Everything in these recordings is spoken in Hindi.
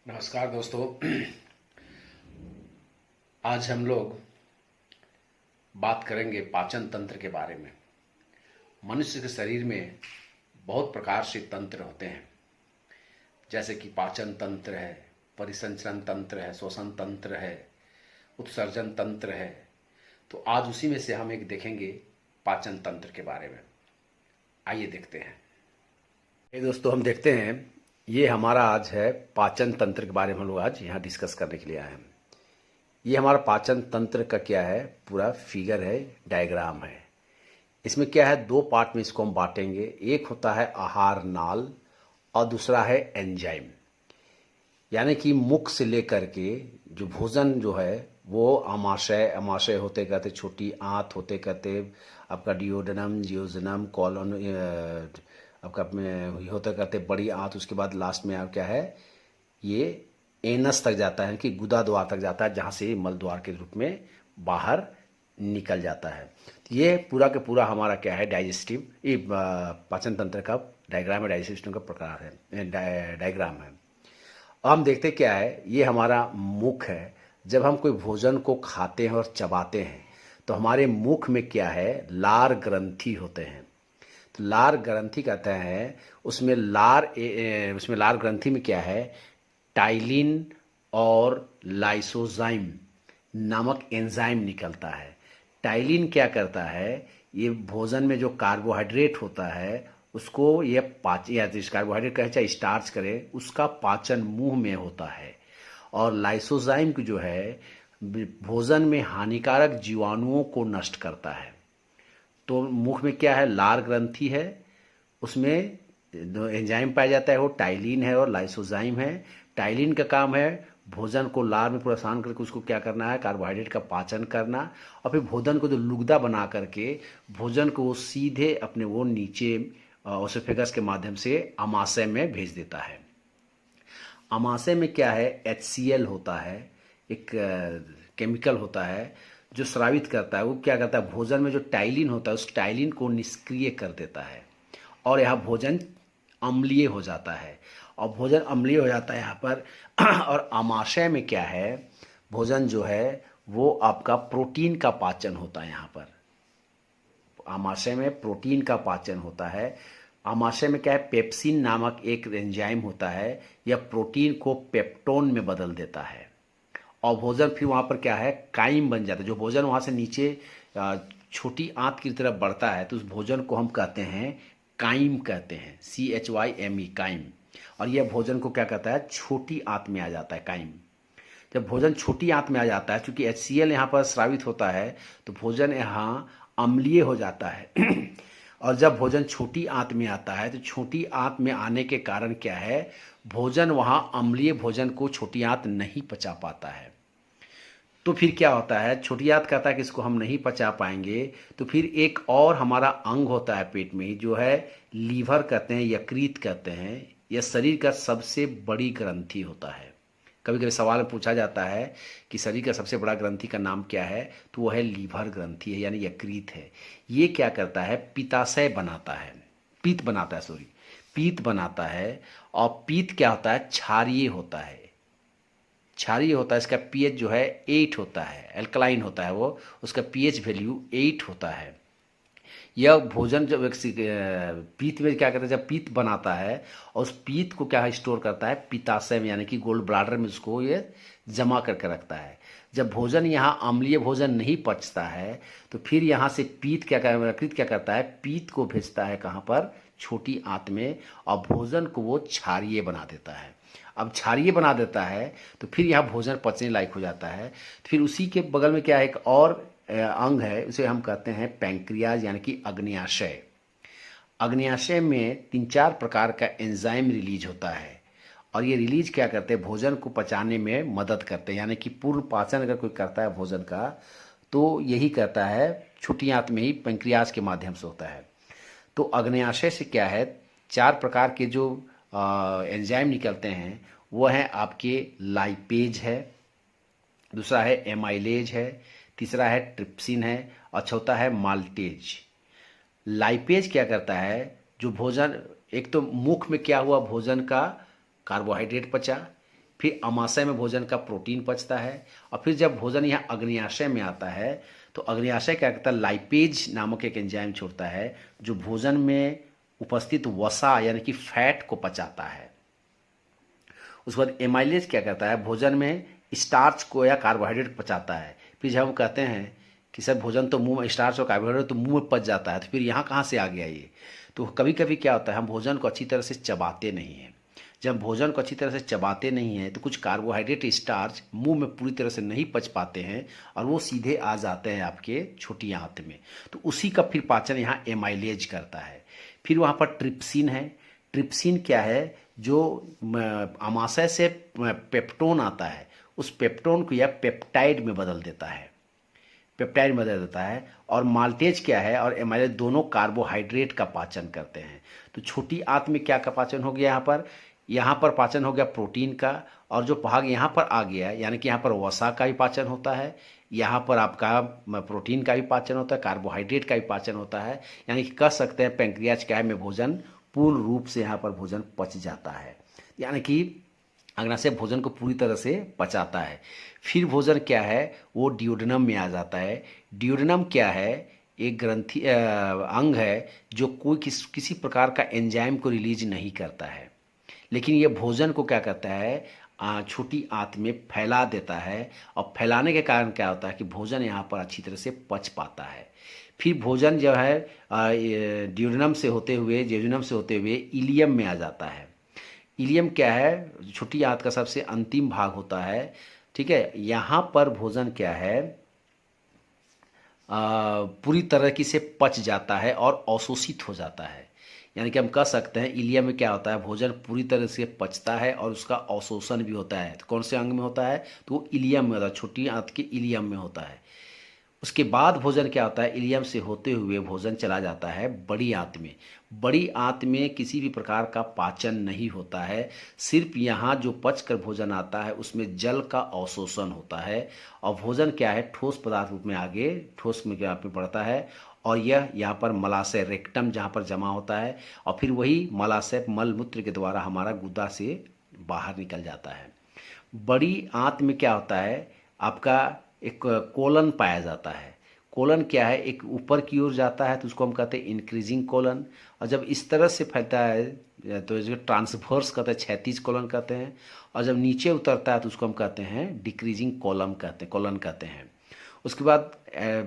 नमस्कार दोस्तों। आज हम लोग बात करेंगे पाचन तंत्र के बारे में। मनुष्य के शरीर में बहुत प्रकार से तंत्र होते हैं, जैसे कि पाचन तंत्र है, परिसंचरण तंत्र है, श्वसन तंत्र है, उत्सर्जन तंत्र है। तो आज उसी में से हम एक देखेंगे पाचन तंत्र के बारे में। आइए देखते हैं। ये दोस्तों हम देखते हैं, ये हमारा आज है पाचन तंत्र के बारे में हम लोग आज यहाँ डिस्कस करने के लिए आए हैं। ये हमारा पाचन तंत्र का क्या है, पूरा फिगर है, डायग्राम है। इसमें क्या है, दो पार्ट में इसको हम बांटेंगे। एक होता है आहार नाल और दूसरा है एंजाइम। यानी कि मुख से लेकर के जो भोजन जो है वो आमाशय, आमाशय होते कहते छोटी आंत होते कहते आपका डिओडेनम, जियोजेनम, कॉलोन, आपका होता कहते बड़ी आंत। उसके बाद लास्ट में आप क्या है, ये एनस तक जाता है कि गुदा द्वार तक जाता है, जहाँ से मल द्वार के रूप में बाहर निकल जाता है। तो ये पूरा का पूरा हमारा क्या है, डाइजेस्टिव, ये पाचन तंत्र का डायग्राम है, डाइजेस्टिव सिस्टम का प्रकार है, डायग्राम है। अब हम देखते क्या है, ये हमारा मुख है। जब हम कोई भोजन को खाते हैं और चबाते हैं तो हमारे मुख में क्या है, लार ग्रंथि होते हैं। तो लार ग्रंथि कहते हैं, उसमें उसमें लार ग्रंथि में क्या है, टाइलिन और लाइसोजाइम नामक एंजाइम निकलता है। टाइलिन क्या करता है, ये भोजन में जो कार्बोहाइड्रेट होता है उसको ये या तो कार्बोहाइड्रेट कहे चाहे स्टार्च करे, उसका पाचन मुंह में होता है। और लाइसोजाइम की जो है भोजन में हानिकारक जीवाणुओं को नष्ट करता है। तो मुख में क्या है, लार ग्रंथि है, उसमें दो एंजाइम पाया जाता है, वो टाइलिन है और लाइसोजाइम है। टाइलिन का काम है भोजन को लार में पूरा शान करके उसको क्या करना है, कार्बोहाइड्रेट का पाचन करना, और फिर भोजन को जो लुगदा बना करके भोजन को वो सीधे अपने वो नीचे ओसोफेगस के माध्यम से आमाशय में भेज देता है। आमाशय में क्या है, HCl होता है, एक केमिकल होता है जो स्रावित करता है। वो क्या करता है, भोजन में जो टाइलिन होता है उस टाइलिन को निष्क्रिय कर देता है और यहाँ भोजन अम्लीय हो जाता है। और भोजन अम्लीय हो जाता है यहाँ पर और आमाशय में क्या है, भोजन जो है वो आपका प्रोटीन का पाचन होता है। यहाँ पर आमाशय में प्रोटीन का पाचन होता है। आमाशय में क्या है, पेप्सिन नामक एक एंजाइम होता है, यह प्रोटीन को पेप्टोन में बदल देता है और भोजन फिर वहाँ पर क्या है, काइम बन जाता है। जो भोजन वहाँ से नीचे छोटी आंत की तरफ बढ़ता है तो उस भोजन को हम कहते हैं काइम, कहते हैं CHYME, काइम। और यह भोजन को क्या कहता है, छोटी आंत में आ जाता है, काइम। जब भोजन छोटी आंत में आ जाता है, क्योंकि HCl यहाँ पर स्रावित होता है तो भोजन यहाँ अम्लीय हो जाता है और जब भोजन छोटी आंत में आता है तो छोटी आंत में आने के कारण क्या है, भोजन वहाँ अम्लीय भोजन को छोटी आंत नहीं पचा पाता है। तो फिर क्या होता है, छोटी आंत कहता है कि इसको हम नहीं पचा पाएंगे, तो फिर एक और हमारा अंग होता है पेट में जो है लीवर कहते हैं, यकृत कहते हैं। यह शरीर का सबसे बड़ी ग्रंथि होता है। कभी कभी सवाल में पूछा जाता है कि शरीर का सबसे बड़ा ग्रंथि का नाम क्या है, तो वह है लीवर ग्रंथि है, यानी यकृत है। ये क्या करता है, पित्ताशय बनाता है, पीत बनाता है, सॉरी, पीत बनाता है। और पीत क्या होता है, क्षारीय होता है, क्षारीय होता है। इसका पीएच जो है 8 होता है, एल्कलाइन होता है वो, उसका पीएच वैल्यू 8 होता है। यह भोजन जब पीत में क्या करता है, जब पीत बनाता है और उस पीत को क्या है, स्टोर करता है पित्ताशय में, यानी कि गोल्ड ब्लाडर में उसको ये जमा करके रखता है। जब भोजन यहाँ अम्लीय भोजन नहीं पचता है तो फिर यहाँ से पीत क्या कर यकृत क्या करता है, पीत को भेजता है कहाँ पर, छोटी आंत में, और भोजन को वो क्षारीय बना देता है। अब क्षारीय बना देता है तो फिर यहाँ भोजन पचने लायक हो जाता है। फिर उसी के बगल में क्या है, एक और अंग है, उसे हम कहते हैं पैंक्रियाज, यानी कि अग्न्याशय। अग्न्याशय में 3-4 प्रकार का एंजाइम रिलीज होता है और ये रिलीज क्या करते हैं, भोजन को पचाने में मदद करते हैं। यानी कि पूर्ण पाचन अगर कोई करता है भोजन का तो यही करता है, छोटी आंत में ही पैंक्रियाज के माध्यम से होता है। तो अग्न्याशय से क्या है, 4 प्रकार के जो एंजाइम निकलते हैं वो हैं आपके लाइपेज है, दूसरा है एमाइलेज है, तीसरा है ट्रिप्सिन है और चौथा है माल्टेज। लाइपेज क्या करता है, जो भोजन, एक तो मुख में क्या हुआ, भोजन का कार्बोहाइड्रेट पचा, फिर अमाशय में भोजन का प्रोटीन पचता है, और फिर जब भोजन यहाँ अग्न्याशय में आता है तो अग्न्याशय क्या करता है, लाइपेज नामक एक एंजाइम छोड़ता है जो भोजन में उपस्थित वसा यानी कि फैट को पचाता है। उसके बाद एमाइलेज क्या करता है, भोजन में स्टार्च को या कार्बोहाइड्रेट पचाता है। फिर जब हम कहते हैं कि सर भोजन तो मुंह में, स्टार्च और कार्बोहाइड्रेट तो मुंह में पच जाता है, तो फिर यहाँ कहाँ से आ गया ये? तो कभी कभी क्या होता है, हम भोजन को अच्छी तरह से चबाते नहीं हैं। जब भोजन को अच्छी तरह से चबाते नहीं हैं तो कुछ कार्बोहाइड्रेट स्टार्च मुंह में पूरी तरह से नहीं पच पाते हैं और वो सीधे आ जाते हैं आपके छोटी आंत में। तो उसी का फिर पाचन यहाँ एमाइलेज करता है। फिर वहाँ पर ट्रिप्सिन है। ट्रिप्सिन क्या है, जो अमाशय से पेप्टोन आता है, उस पेप्टोन को यह पेप्टाइड में बदल देता है, पेप्टाइड में बदल देता है। और माल्टेज क्या है और एमाइलेज दोनों कार्बोहाइड्रेट का पाचन करते हैं। तो छोटी आंत में क्या का पाचन हो गया, यहाँ पर पाचन हो गया प्रोटीन का, और जो भाग यहाँ पर आ गया यानी कि यहाँ पर वसा का भी पाचन होता है, यहाँ पर आपका प्रोटीन का भी पाचन होता है, कार्बोहाइड्रेट का भी पाचन होता है। यानी कि कह सकते हैं पैंक्रियाज क्या है में भोजन पूर्ण रूप से यहाँ पर भोजन पच जाता है, यानी कि अग्न्याशय भोजन को पूरी तरह से पचाता है। फिर भोजन क्या है, वो ड्यूडेनम में आ जाता है। ड्यूडेनम क्या है, एक ग्रंथि अंग है जो कोई किसी प्रकार का एंजाइम को रिलीज नहीं करता है, लेकिन ये भोजन को क्या करता है, छोटी आंत में फैला देता है। और फैलाने के कारण क्या होता है कि भोजन यहाँ पर अच्छी तरह से पच पाता है। फिर भोजन जो है ड्यूडेनम से होते हुए, जेजुनम से होते हुए इलियम में आ जाता है। इलियम क्या है, छोटी आंत का सबसे अंतिम भाग होता है। ठीक है, यहाँ पर भोजन क्या है, पूरी तरह से पच जाता है और अवशोषित हो जाता है। यानी कि हम कह सकते हैं इलियम में क्या होता है, भोजन पूरी तरह से पचता है और उसका अवशोषण भी होता है। तो कौन से अंग में होता है, तो वो इलियम में होता है, छोटी आंत के इलियम में होता है। उसके बाद भोजन क्या होता है, इलियम से होते हुए भोजन चला जाता है बड़ी आंत में। बड़ी आंत में किसी भी प्रकार का पाचन नहीं होता है, सिर्फ यहाँ जो पच कर भोजन आता है उसमें जल का अवशोषण होता है। और भोजन क्या है, ठोस पदार्थ रूप में आगे ठोस में क्या पे पड़ता है, और यह यहाँ पर मलाशय रेक्टम जहाँ पर जमा होता है, और फिर वही मलाशय मल मूत्र के द्वारा हमारा गुदा से बाहर निकल जाता है। बड़ी आंत में क्या होता है, आपका एक कोलन पाया जाता है। कोलन क्या है, एक ऊपर की ओर जाता है तो उसको हम कहते हैं इंक्रीजिंग कोलन, और जब इस तरह से फैलता है तो इसको ट्रांसवर्स कहते हैं, क्षैतिज कोलन कहते हैं। और जब नीचे उतरता है तो उसको हम कहते हैं डिक्रीजिंग कोलन कहते हैं। उसके बाद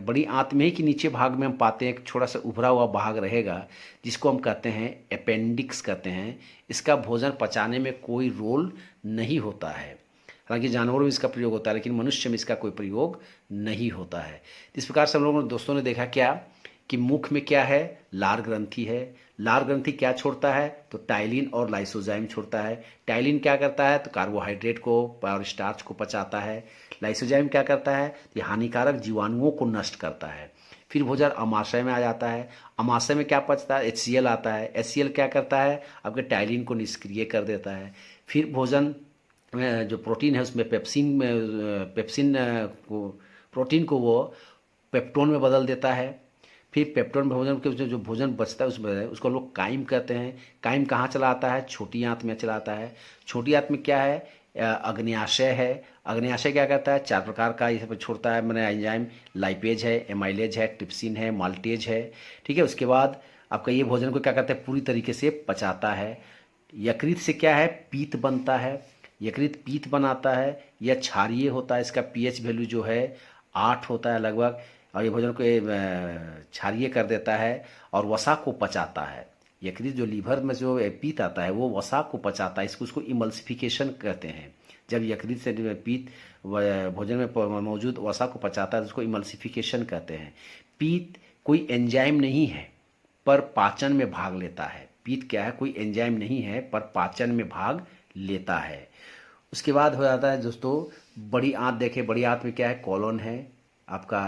बड़ी आंत में ही कि नीचे भाग में हम पाते हैं एक छोटा सा उभरा हुआ भाग रहेगा जिसको हम कहते हैं अपेंडिक्स कहते हैं। इसका भोजन पचाने में कोई रोल नहीं होता है, हालांकि जानवरों में इसका प्रयोग होता है लेकिन मनुष्य में इसका कोई प्रयोग नहीं होता है। इस प्रकार से हम लोगों ने दोस्तों ने देखा क्या कि मुख में क्या है, लार ग्रंथि है। लार ग्रंथि क्या छोड़ता है, तो टाइलिन और लाइसोजाइम छोड़ता है। टाइलिन क्या करता है, तो कार्बोहाइड्रेट को और स्टार्च को पचाता है। लाइसोजाइम क्या करता है, ये हानिकारक जीवाणुओं को नष्ट करता है। फिर भोजन अमाशय में आ जाता है। अमाशय में क्या पचता है, HCl आता है। HCl क्या करता है, आपके टाइलिन को निष्क्रिय कर देता है। फिर भोजन जो प्रोटीन है उसमें पेप्सिन को प्रोटीन को वो पेप्टोन में बदल देता है। फिर पेप्टोन में भोजन के जो भोजन बचता है उसमें उसको लोग काइम कहते हैं। काइम कहाँ चला आता है, छोटी आंत में चला आता है। छोटी आंत में क्या है, अग्न्याशय है। अग्न्याशय क्या करता है, 4 प्रकार का ये सब छोड़ता है, मैंने एंजाइम लाइपेज है, एमाइलेज है, ट्रिप्सिन है, माल्टेज है। ठीक है, उसके बाद आपका ये भोजन को क्या करता है, पूरी तरीके से पचाता है। यकृत से क्या है, पीत बनता है। यकृत पीत बनाता है। यह क्षारीय होता है, इसका pH वैल्यू जो है 8 होता है लगभग, और ये भोजन को क्षारीय कर देता है और वसा को पचाता है। यकृत जो लीवर में जो पीत आता है वो वसा को पचाता है, उसको इमल्सिफिकेशन कहते हैं। जब यकृत से पीत भोजन में मौजूद वसा को पचाता है तो उसको इमल्सिफिकेशन कहते हैं। पीत कोई एंजाइम नहीं है पर पाचन में भाग लेता है। पीत क्या है, कोई एंजाइम नहीं है पर पाचन में भाग लेता है। उसके बाद हो जाता है दोस्तों बड़ी आंत। देखें बड़ी आंत में क्या है, कॉलन है आपका,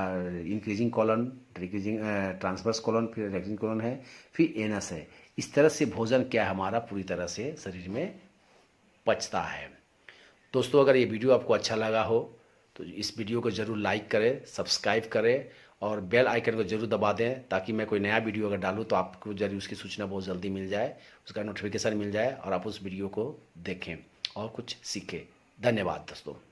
increasing colon, decreasing transverse colon, फिर रेक्टिंग कॉलन है, फिर एनस है। इस तरह से भोजन क्या है हमारा पूरी तरह से शरीर में पचता है। दोस्तों अगर ये वीडियो आपको अच्छा लगा हो तो इस वीडियो को ज़रूर लाइक करें, सब्सक्राइब करें और बेल आइकन को जरूर दबा दें ताकि मैं कोई नया वीडियो अगर डालूँ तो आपको जरूर उसकी सूचना बहुत जल्दी मिल जाए, उसका नोटिफिकेशन मिल जाए और आप उस वीडियो को देखें और कुछ सीखें। धन्यवाद दोस्तों।